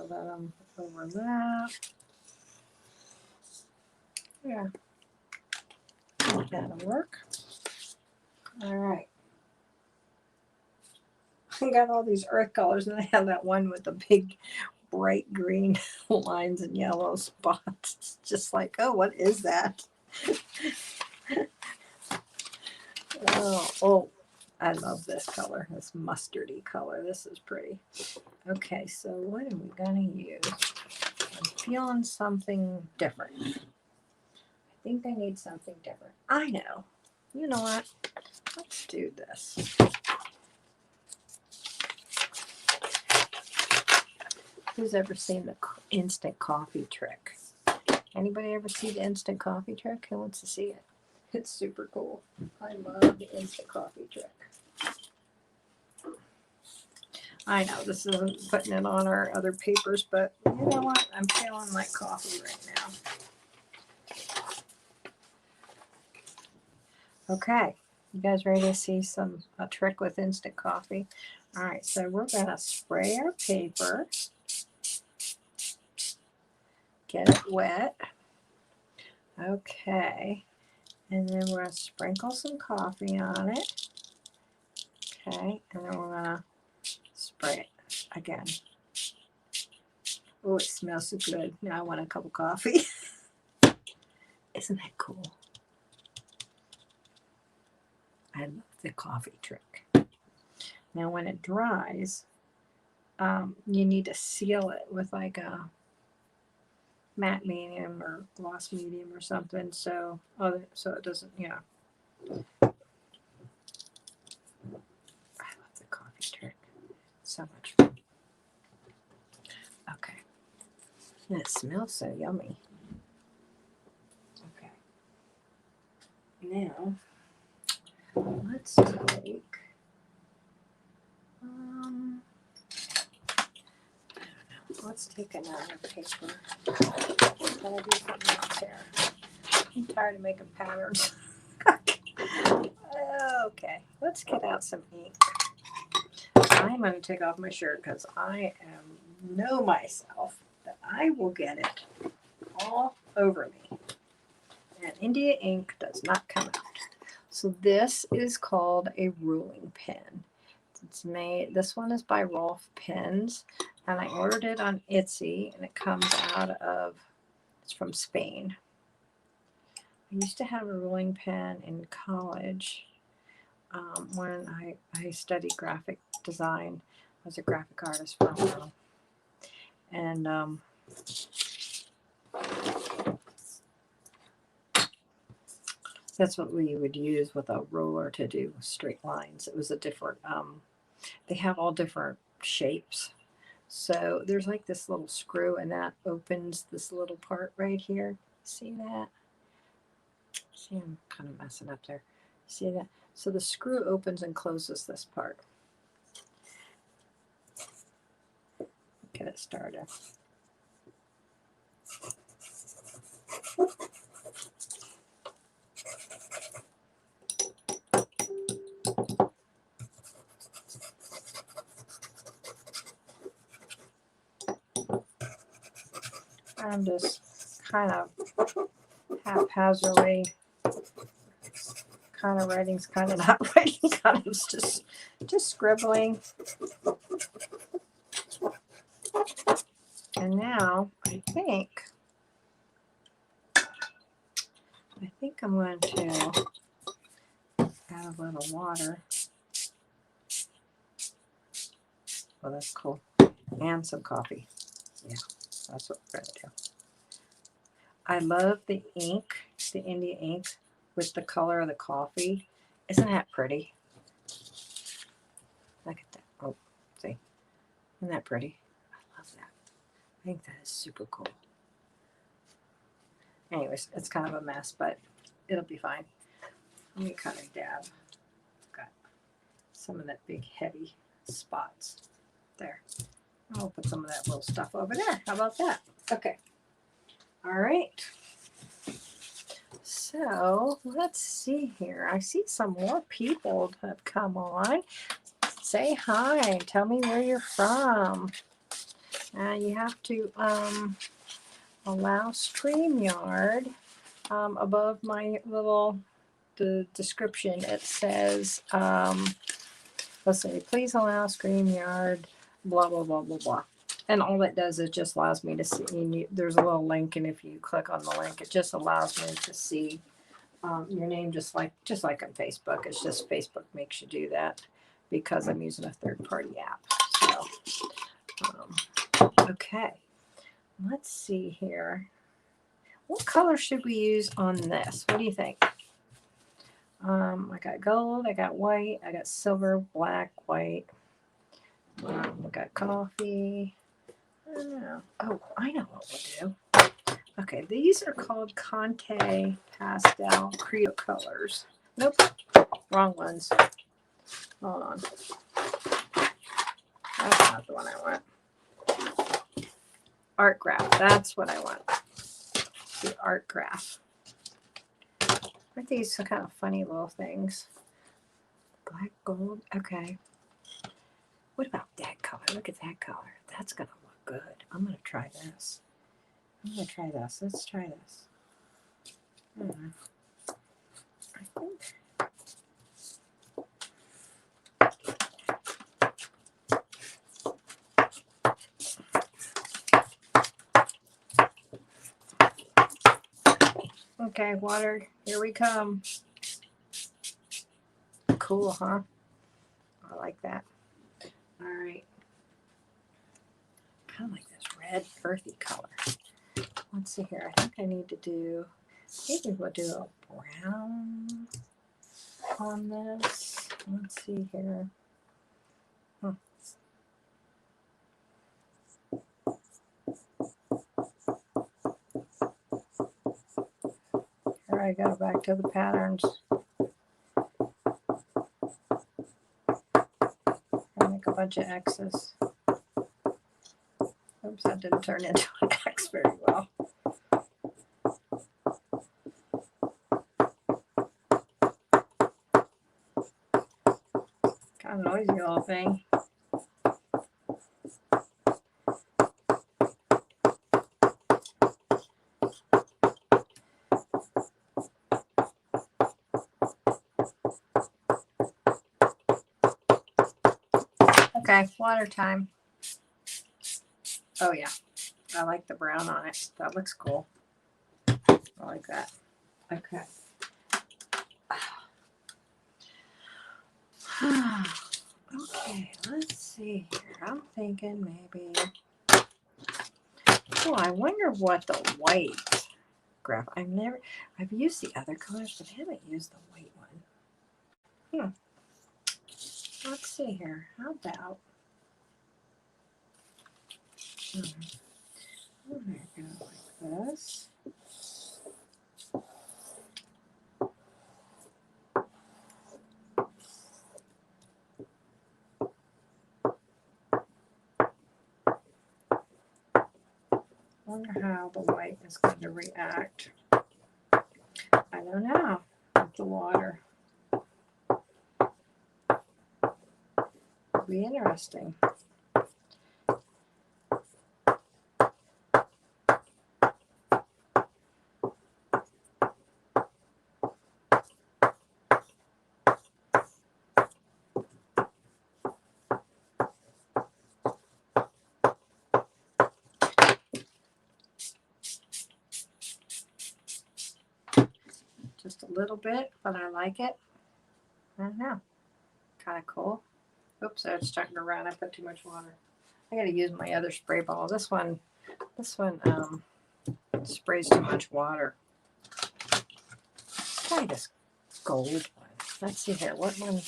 S1: let them overlap. Yeah, that'll work. All right. I got all these earth colors, and I have that one with the big bright green lines and yellow spots. It's just like, oh, what is that? Oh, I love this color, this mustardy color. This is pretty. Okay, so what are we gonna use? I'm feeling something different. I think I need something different. I know. You know what? Let's do this. Who's ever seen the instant coffee trick? Anybody ever see the instant coffee trick? Who wants to see it? It's super cool. I love the instant coffee trick. I know this isn't putting it on our other papers, but you know what? I'm feeling like coffee right now. Okay, you guys ready to see a trick with instant coffee? All right, so we're gonna spray our paper, get it wet. Okay, and then we're gonna sprinkle some coffee on it. Okay, and then we're gonna spray it again. Oh, it smells so good. Now I want a cup of coffee. Isn't that cool? I love the coffee trick. Now when it dries, you need to seal it with like a matte medium or gloss medium or something, so it doesn't, I love the coffee trick. So much fun. Okay. And it smells so yummy. Okay. Now, let's take, let's take another paper. I'm gonna do something else here. I'm tired of making patterns. Okay, let's get out some ink. I'm going to take off my shirt because I know myself that I will get it all over me. And India ink does not come out. So this is called a ruling pen. It's made. This one is by Rolf Pens, and I ordered it on Etsy, and it comes out of. It's from Spain. I used to have a ruling pen in college when I studied graphic design. I was a graphic artist for a while. And that's what we would use with a ruler to do straight lines. It was a different, they have all different shapes. So there's like this little screw, and that opens this little part right here. See that? See, I'm kind of messing up there. See that? So the screw opens and closes this part. Get it started. I'm just kind of haphazardly kind of writing's kind of not writing, kind of just scribbling. And now I think I'm going to add a little water. Oh, that's cool. And some coffee. Yeah, that's what we're going to do. I love the ink, the India ink with the color of the coffee. Isn't that pretty? Look at that. Oh, see? Isn't that pretty? I love that. I think that is super cool. Anyways, it's kind of a mess, but it'll be fine. Let me kind of dab. Got some of that big heavy spots there. I'll put some of that little stuff over there. How about that? Okay. All right. So let's see here. I see some more people have come on. Say hi. Tell me where you're from. You have to allow StreamYard. Above my the description, it says, let's see, please allow StreamYard, blah, blah, blah, blah, blah. And all it does is just allows me to see, there's a little link, and if you click on the link, it just allows me to see your name just like on Facebook. It's just Facebook makes you do that because I'm using a third-party app. So, okay, let's see here. What color should we use on this? What do you think? I got gold, I got white, I got silver, black, white. We got coffee. I don't know. Oh, I know what we'll do. Okay, these are called Conte Pastel Creative Colors. Nope, wrong ones. Hold on. That's not the one I want. Art graph. That's what I want. The art graph. Aren't these some kind of funny little things? Black, gold. Okay. What about that color? Look at that color. That's going to look good. I'm going to try this. Let's try this. I think. Okay, water. Here we come. Cool, huh? I like that. All right. Kind of like this red earthy color. Let's see here. I think I need to do, maybe we'll do a brown on this. Let's see here. Here I go back to the patterns. I make a bunch of X's. Oops, that didn't turn into an X very well. Kind of noisy little thing. Okay, water time. Oh yeah, I like the brown on it. That looks cool. I like that. Okay. Okay, let's see here. I'm thinking maybe. Oh, I wonder what the white graph. I've used the other colors, but I haven't used the white one. Let's see here. How about? I'm gonna go like this. Wonder how the white is going to react. I don't know with the water. It'll be interesting. Just a little bit, but I like it. I don't know. Kind of cool. Oops, I was starting to run. I put too much water. I got to use my other spray ball. This one sprays too much water. Let's try this gold one. Let's see here. What one?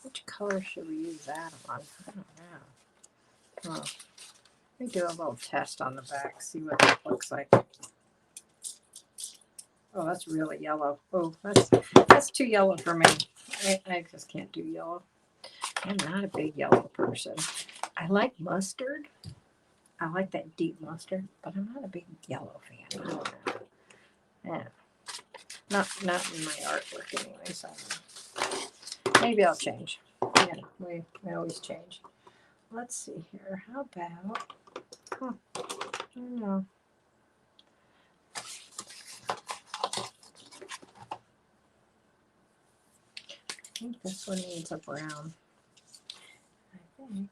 S1: Which color should we use that on? I don't know. Oh, let me do a little test on the back. See what that looks like. Oh, that's really yellow. Oh, that's too yellow for me. I just can't do yellow. I'm not a big yellow person. I like mustard. I like that deep mustard, but I'm not a big yellow fan. I don't know. Yeah. Not in my artwork anyway, so maybe I'll change. Yeah, we always change. Let's see here. How about I don't know. I think this one needs a brown. I think.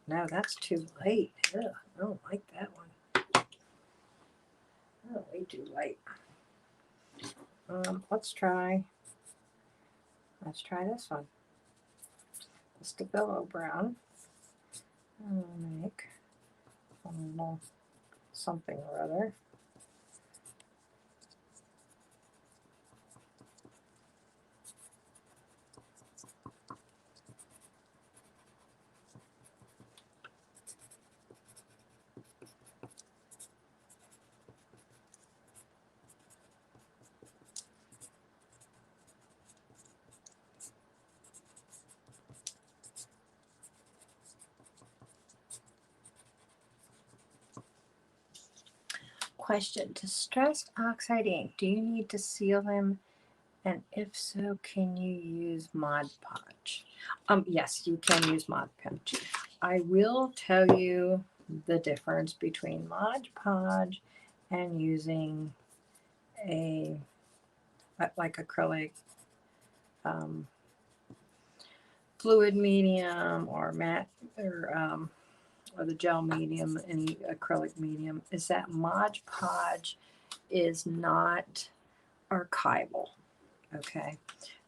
S1: No, that's too light. Ugh, I don't like that one. Oh, way too light. Let's try this one. Stabilo brown. I'll make a little something or other. Question: distressed oxide ink, do you need to seal them? And if so, can you use Mod Podge? Yes, you can use Mod Podge. I will tell you the difference between Mod Podge and using a like acrylic fluid medium or matte or the gel medium, any acrylic medium, is that Mod Podge is not archival. Okay,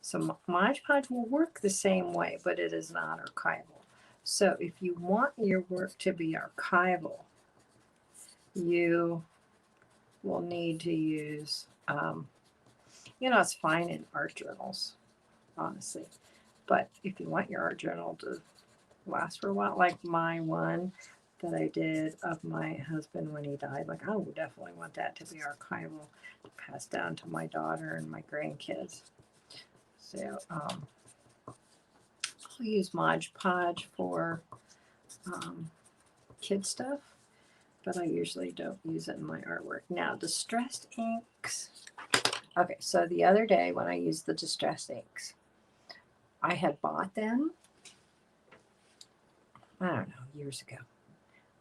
S1: so Mod Podge will work the same way, but it is not archival. So if you want your work to be archival, you will need to use, it's fine in art journals, honestly. But if you want your art journal to last for a while, like my one that I did of my husband when he died, like I would definitely want that to be archival, to pass down to my daughter and my grandkids. So I'll use Mod Podge for kid stuff, but I usually don't use it in my artwork. Now, distressed inks. Okay, so the other day when I used the distressed inks, I had bought them, I don't know, years ago.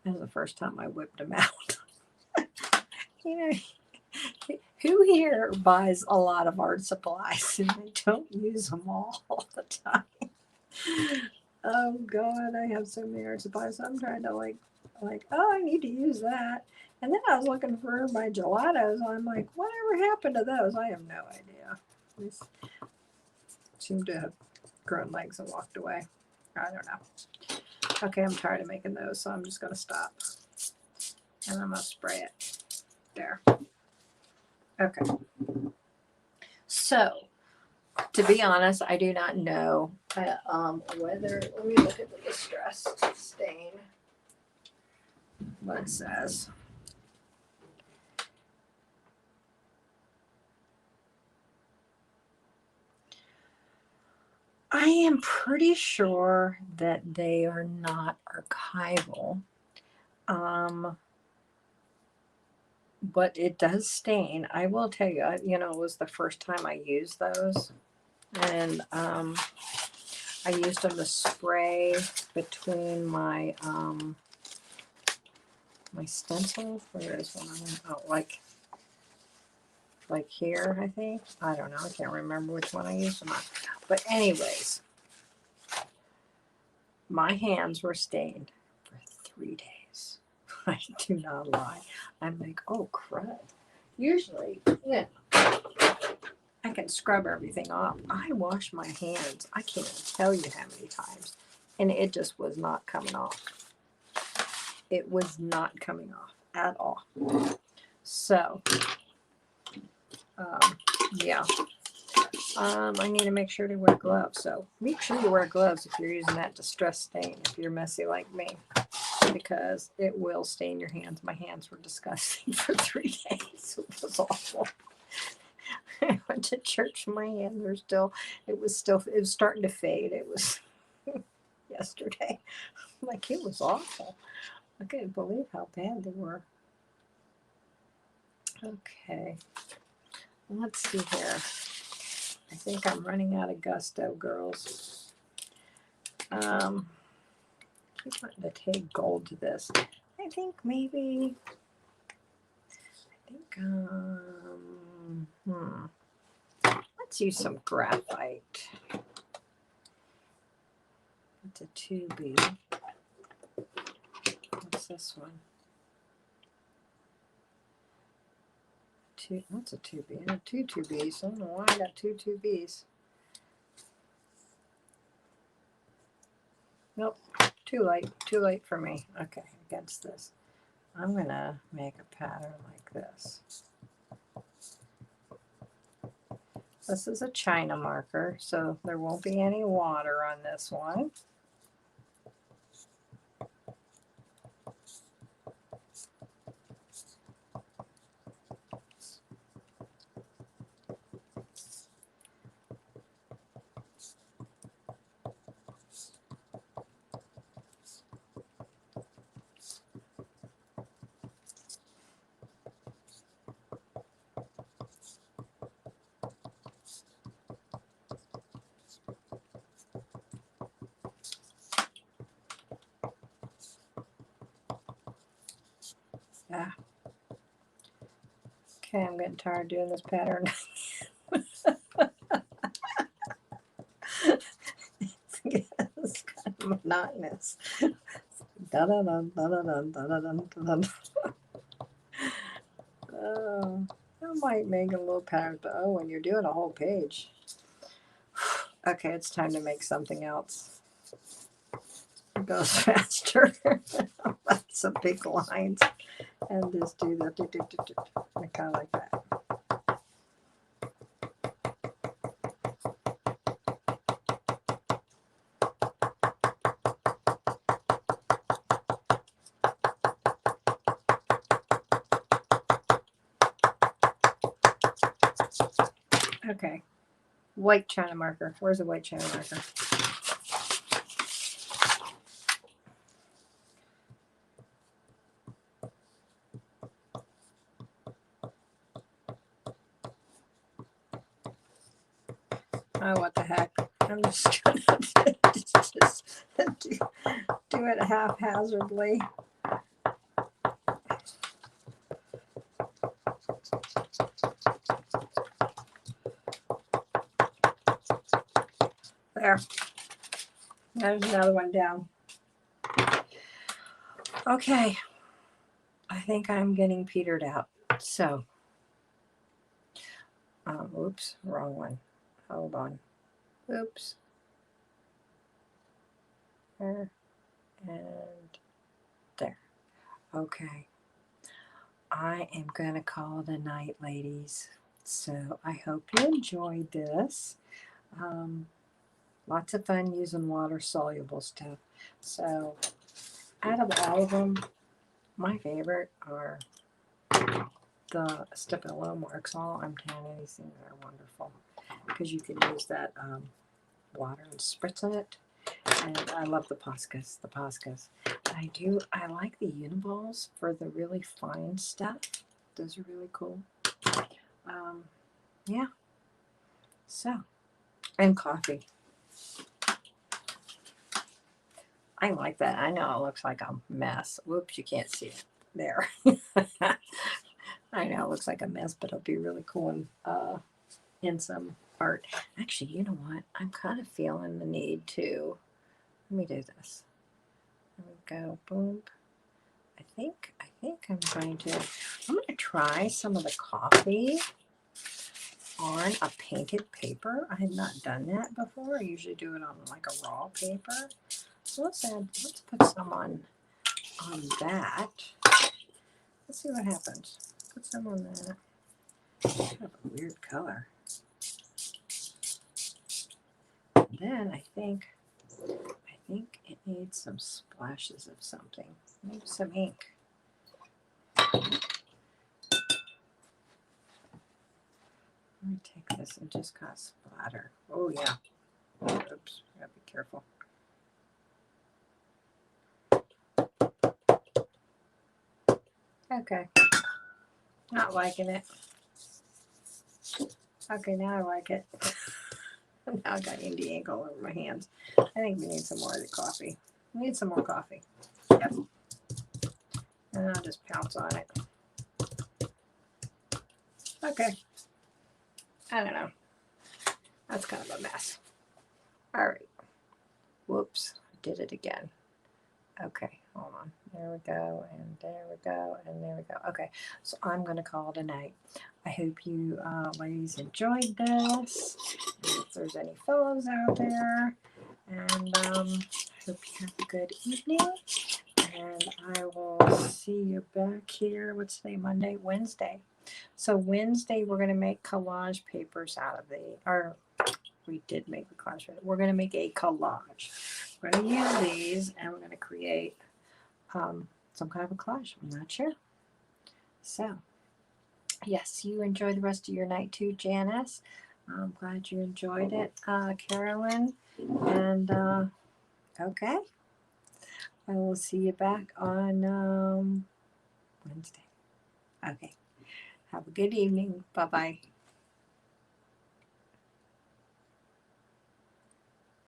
S1: That was the first time I whipped them out. Who here buys a lot of art supplies and they don't use them all the time? Oh God, I have so many art supplies. So I'm trying to like, oh, I need to use that. And then I was looking for my gelatos. I'm like, whatever happened to those? I have no idea. They seem to have grown legs and walked away. I don't know. Okay, I'm tired of making those, so I'm just gonna stop. And I'm gonna spray it. There. Okay. So, to be honest, I do not know whether, let me look at the distress stain, what it says. I am pretty sure that they are not archival, but it does stain. I will tell you, it was the first time I used those, and I used them to spray between my my stencil. Where is one of them? Oh, like here, I think. I don't know. I can't remember which one I used them on. But anyways, my hands were stained for 3 days. I do not lie. I'm like, oh crud. Usually, I can scrub everything off. I wash my hands. I can't tell you how many times. And it just was not coming off. It was not coming off at all. So, yeah. I need to make sure to wear gloves. So make sure you wear gloves if you're using that distress stain, if you're messy like me, because it will stain your hands. My hands were disgusting for 3 days. It was awful. I went to church. My hands were it was starting to fade. It was yesterday. Like, it was awful. I couldn't believe how bad they were. Okay. Let's see here. I think I'm running out of gusto, girls. I keep wanting to take gold to this. I I think maybe, let's use some graphite. It's a 2B. What's this one? That's a 2B. I have two 2Bs. I don't know why I got two 2Bs. Nope, too late for me. Okay, against this. I'm gonna make a pattern like this. This is a China marker, so there won't be any water on this one. Yeah. Okay, I'm getting tired of doing this pattern. It's kind of monotonous. Oh, I might make a little pattern, but oh, when you're doing a whole page. Okay, it's time to make something else. It goes faster. Some big lines. And just do that. I kind of like that. Okay. White China marker. Where's the white China marker? Oh, what the heck. I'm just going to do it haphazardly. There. There's another one down. Okay. I think I'm getting petered out. So, oops, wrong one. Hold on. Oops. There. And there. Okay. I am going to call it a night, ladies. So I hope you enjoyed this. Lots of fun using water-soluble stuff. So out of all of them, my favorite are the Stabilo marks. All I'm telling you, these things are wonderful because you can use that water and spritz on it. And I love the Poscas. I like the Uniballs for the really fine stuff. Those are really cool. Yeah. So, and coffee. I like that. I know it looks like a mess. Whoops, you can't see it. There. I know it looks like a mess, but it'll be really cool in some art. Actually, you know what? I'm kind of feeling the need to. Let me do this. There we go. Boom. I think I'm going to try some of the coffee on a painted paper. I had not done that before. I usually do it on like a raw paper. So let's put some on that. Let's see what happens. Put some on that. Kind of a weird color. And then I think it needs some splashes of something. Maybe some ink. Let me take this and just kind of splatter. Oh yeah. Oops, gotta be careful. Okay. Not liking it. Okay, now I like it. Now I got Indie ink all over my hands. I think we need some more of the coffee. We need some more coffee. Yep. and I'll just pounce on it. Okay. I don't know. That's kind of a mess. All right. Whoops. Did it again. Okay, hold on. There we go, and there we go, and there we go. Okay, so I'm going to call it a night. I hope you ladies enjoyed this. If there's any fellows out there, and I hope you have a good evening. And I will see you back here. What's today? Monday, Wednesday. So Wednesday we're going to make collage papers out of the, or we did make a collage. We're going to make a collage. We're going to use these, and we're going to create some kind of a collage. I'm not sure. So, yes, you enjoy the rest of your night too, Janice. I'm glad you enjoyed it, Carolyn. And okay, I will see you back on Wednesday. Okay, have a good evening. Bye bye.